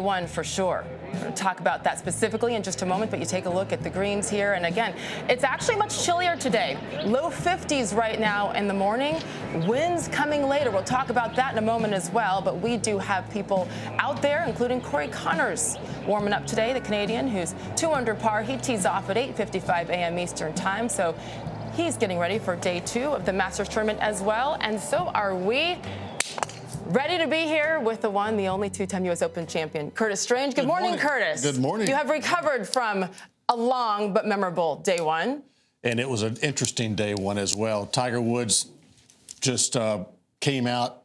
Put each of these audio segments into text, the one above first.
One for sure. We're going to talk about that specifically in just a moment, but you take a look at the greens here. And again, it's actually much chillier today. Low 50s right now in the morning. Winds coming later. We'll talk about that in a moment as well. But we do have people out there, including Corey Conners, warming up today, the Canadian, who's 2 under par. He tees off at 8:55 a.m. Eastern time. So he's getting ready for day 2 of the Masters tournament as well. And so are we. Ready to be here with the one, the only 2-time U.S. Open champion, Curtis Strange. Good morning, Curtis. Good morning. You have recovered from a long but memorable day 1. And it was an interesting day 1 as well. Tiger Woods just came out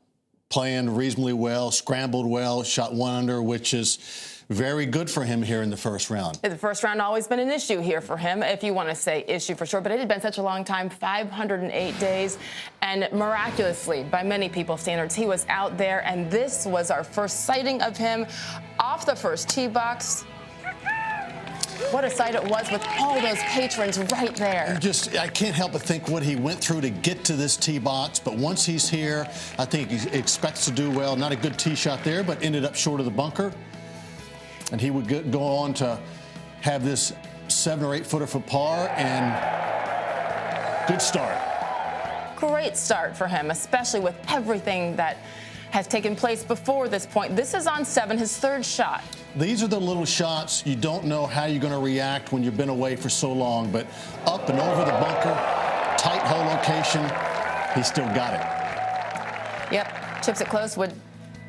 playing reasonably well, scrambled well, shot 1 under, which is very good for him here in the first round. The first round always been an issue here for him, if you want to say issue for sure. But it had been such a long time, 508 days. And miraculously, by many people's standards, he was out there. And this was our first sighting of him off the first tee box. What a sight it was with all those patrons right there. I can't help but think what he went through to get to this tee box. But once he's here, I think he expects to do well. Not a good tee shot there, but ended up short of the bunker. And he would go on to have this 7 or 8 footer for par, and good start. Great start for him, especially with everything that has taken place before this point. This is on 7, his 3rd shot. These are the little shots you don't know how you're going to react when you've been away for so long, but up and over the bunker, tight hole location, he still got it. Yep, chips it close, would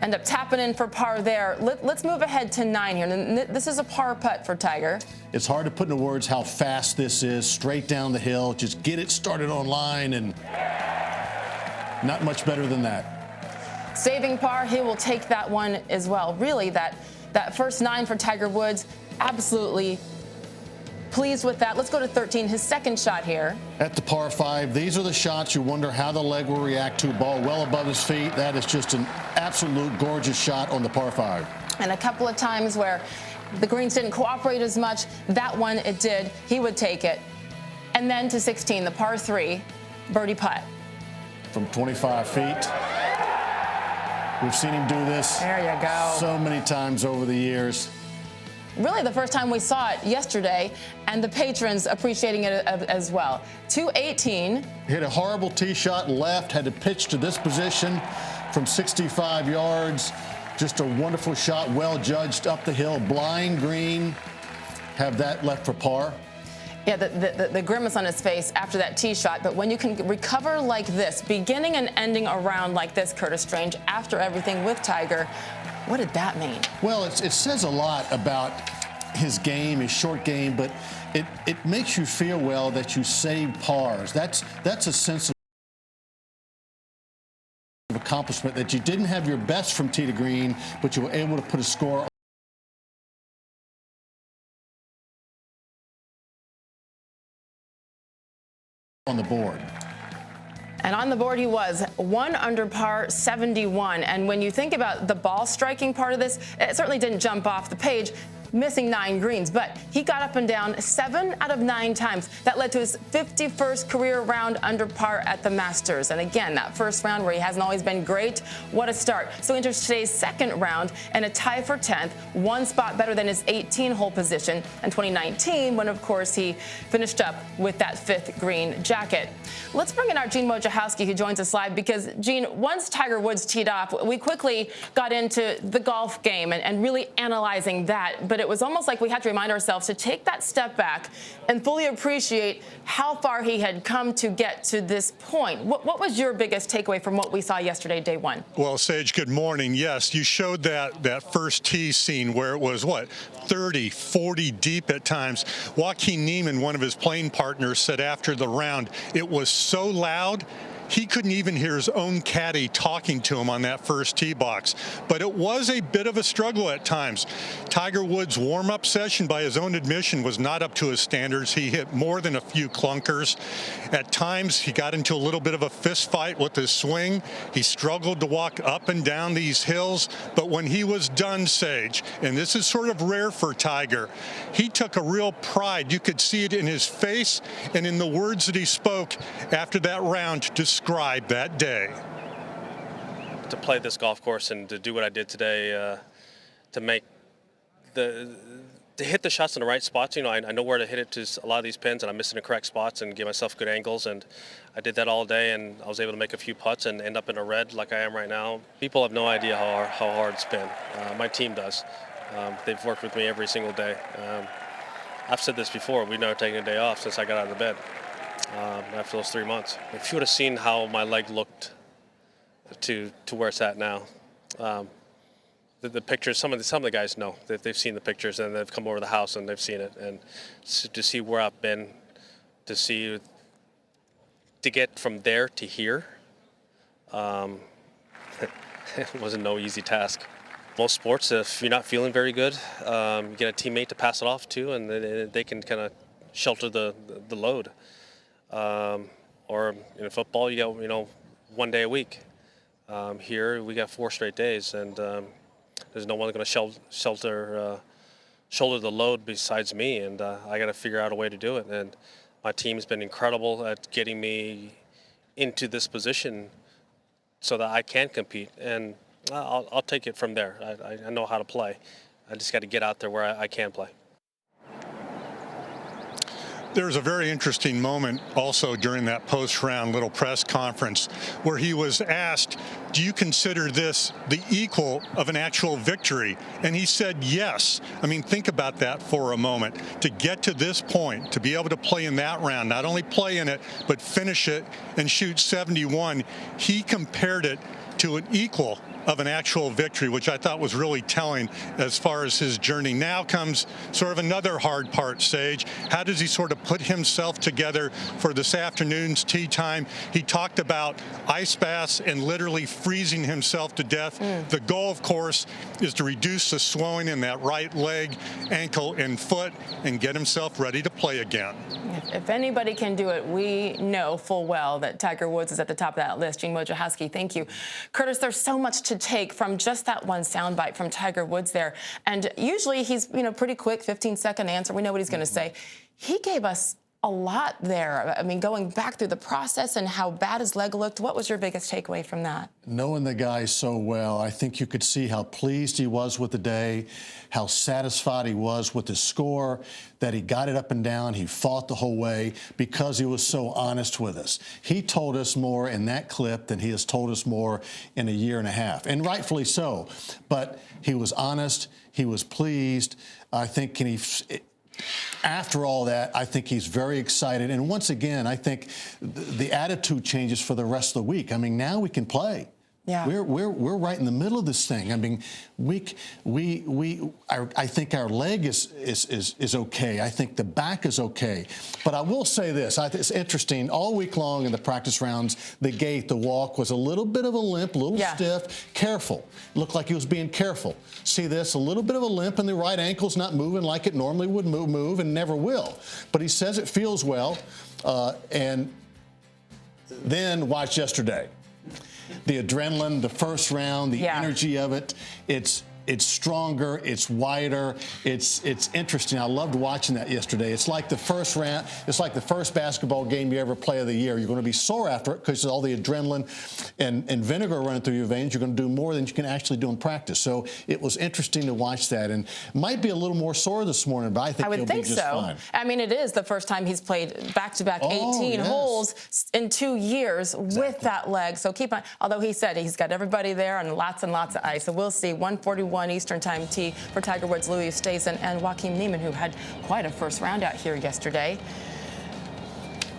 end up tapping in for par there. Let's move ahead to 9 here. This is a par putt for Tiger. It's hard to put into words how fast this is, straight down the hill. Just get it started on line, and not much better than that. Saving par, he will take that one as well. Really, that first 9 for Tiger Woods, absolutely pleased with that. Let's go to 13, his 2nd shot here. At the par 5, these are the shots you wonder how the leg will react to. Ball well above his feet. That is just an absolute gorgeous shot on the par 5. And a couple of times where the greens didn't cooperate as much. That one, it did. He would take it. And then to 16, the par 3, birdie putt. From 25 feet. We've seen him do this there you go. So many times over the years. Really the first time we saw it yesterday, and the patrons appreciating it as well. 218. Hit a horrible tee shot left, had to pitch to this position from 65 yards. Just a wonderful shot, well judged up the hill, blind green. Have that left for par. Yeah, the grimace on his face after that tee shot, but when you can recover like this, beginning and ending a round like this, Curtis Strange, after everything with Tiger, what did that mean? Well, it says a lot about his game, his short game, but it makes you feel well that you saved pars. That's a sense of accomplishment, that you didn't have your best from tee to green, but you were able to put a score on the board. And on the board he was, 1 under par, 71. And when you think about the ball striking part of this, it certainly didn't jump off the page, missing 9 greens, but he got up and down 7 out of 9 times. That led to his 51st career round under par at the Masters. And again, that first round where he hasn't always been great, what a start. So he enters today's 2nd round and a tie for 10th, 1 spot better than his 18-hole position in 2019, when of course he finished up with that 5th green jacket. Let's bring in our Gene Wojciechowski, who joins us live, because Gene, once Tiger Woods teed off, we quickly got into the golf game and really analyzing that. But it was almost like we had to remind ourselves to take that step back and fully appreciate how far he had come to get to this point. What was your biggest takeaway from what we saw yesterday, day 1? Well, Sage, good morning. Yes, you showed that first tee scene where it was, 30, 40 deep at times. Joaquin Niemann, one of his playing partners, said after the round, it was so loud he couldn't even hear his own caddy talking to him on that first tee box. But it was a bit of a struggle at times. Tiger Woods' warm-up session, by his own admission, was not up to his standards. He hit more than a few clunkers. At times, he got into a little bit of a fist fight with his swing. He struggled to walk up and down these hills. But when he was done, Sage, and this is sort of rare for Tiger, he took a real pride. You could see it in his face and in the words that he spoke after that round to describe that day. To play this golf course and to do what I did today, to make to hit the shots in the right spots. I know where to hit it to a lot of these pins, and I'm missing the correct spots and give myself good angles. And I did that all day, and I was able to make a few putts and end up in a red like I am right now. People have no idea how hard it's been. My team does. They've worked with me every single day. I've said this before. We've never taken a day off since I got out of bed after those 3 months. If you would have seen how my leg looked to where it's at now, the pictures, some of the guys know that they've seen the pictures and they've come over to the house and they've seen it. And to see where I've been, to get from there to here, it wasn't no easy task. Most sports, if you're not feeling very good, you get a teammate to pass it off to, and they can kind of shelter the load. Or in football, you got 1 day a week. Here we got 4 straight days, and there's no one going to shoulder the load besides me, and I got to figure out a way to do it. And my team's been incredible at getting me into this position so that I can compete, and I'll take it from there. I know how to play. I just got to get out there where I can play. There's a very interesting moment also during that post-round little press conference where he was asked, do you consider this the equal of an actual victory? And he said yes. I mean, think about that for a moment. To get to this point, to be able to play in that round, not only play in it, but finish it and shoot 71, he compared it to an equal of an actual victory, which I thought was really telling as far as his journey. Now comes sort of another hard part, Sage. How does he sort of put himself together for this afternoon's tee time? He talked about ice baths and literally freezing himself to death. The goal, of course, is to reduce the swelling in that right leg, ankle, and foot and get himself ready to play again. If anybody can do it, we know full well that Tiger Woods is at the top of that list. Gene Wojciechowski, thank you. Curtis, there's so much to take from just that one soundbite from Tiger Woods there. And usually he's, pretty quick, 15-second answer. We know what he's going to say. He gave us a lot there. I mean, going back through the process and how bad his leg looked, what was your biggest takeaway from that? Knowing the guy so well, I think you could see how pleased he was with the day, how satisfied he was with his score, that he got it up and down, he fought the whole way because he was so honest with us. He told us more in that clip than he has told us more in a year and a half, and rightfully so. But he was honest, he was pleased. I think after all that, I think he's very excited. And once again, I think the attitude changes for the rest of the week. I mean, now we can play. Yeah. We're right in the middle of this thing. I mean, I think our leg is okay. I think the back is okay. But I will say this. It's interesting. All week long in the practice rounds, the gait, the walk was a little bit of a limp, a little stiff. Careful. Looked like he was being careful. See this? A little bit of a limp in the right ankle's not moving like it normally would move and never will. But he says it feels well. And then watch yesterday. The adrenaline, the first round, the energy of it, it's stronger, it's wider, it's interesting. I loved watching that yesterday. It's like the first round, it's like the first basketball game you ever play of the year. You're going to be sore after it because all the adrenaline and vinegar running through your veins. You're going to do more than you can actually do in practice. So it was interesting to watch that, and might be a little more sore this morning, but I think he'll be just fine. I mean, it is the first time he's played back-to-back 18 holes in 2 years with that leg. So keep on, although he said he's got everybody there and lots of ice. So we'll see. 141 Eastern Time tee for Tiger Woods, Louis Oosthuizen, and Joaquin Niemann, who had quite a first round out here yesterday.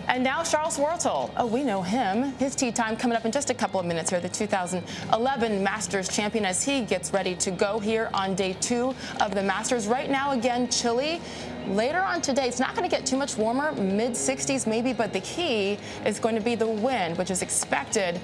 And now Charles Schwartzel. Oh, we know him. His tee time coming up in just a couple of minutes here. The 2011 Masters champion as he gets ready to go here on day 2 of the Masters. Right now, again, chilly. Later on today, it's not going to get too much warmer, mid-60s maybe, but the key is going to be the wind, which is expected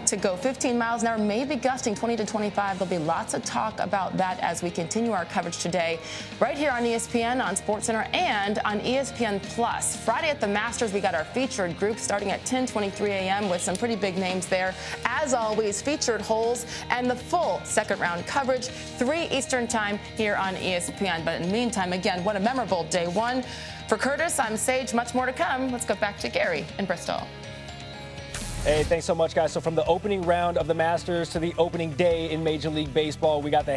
to go 15 miles an hour, maybe gusting 20 to 25. There'll be lots of talk about that as we continue our coverage today, right here on ESPN, on SportsCenter, and on ESPN Plus. Friday at the Masters, we got our featured group starting at 10:23 a.m. with some pretty big names there. As always, featured holes and the full second round coverage, 3 Eastern Time here on ESPN. But in the meantime, again, what a memorable day 1. For Curtis, I'm Sage. Much more to come. Let's go back to Gary in Bristol. Hey, thanks so much, guys. So from the opening round of the Masters to the opening day in Major League Baseball, we got the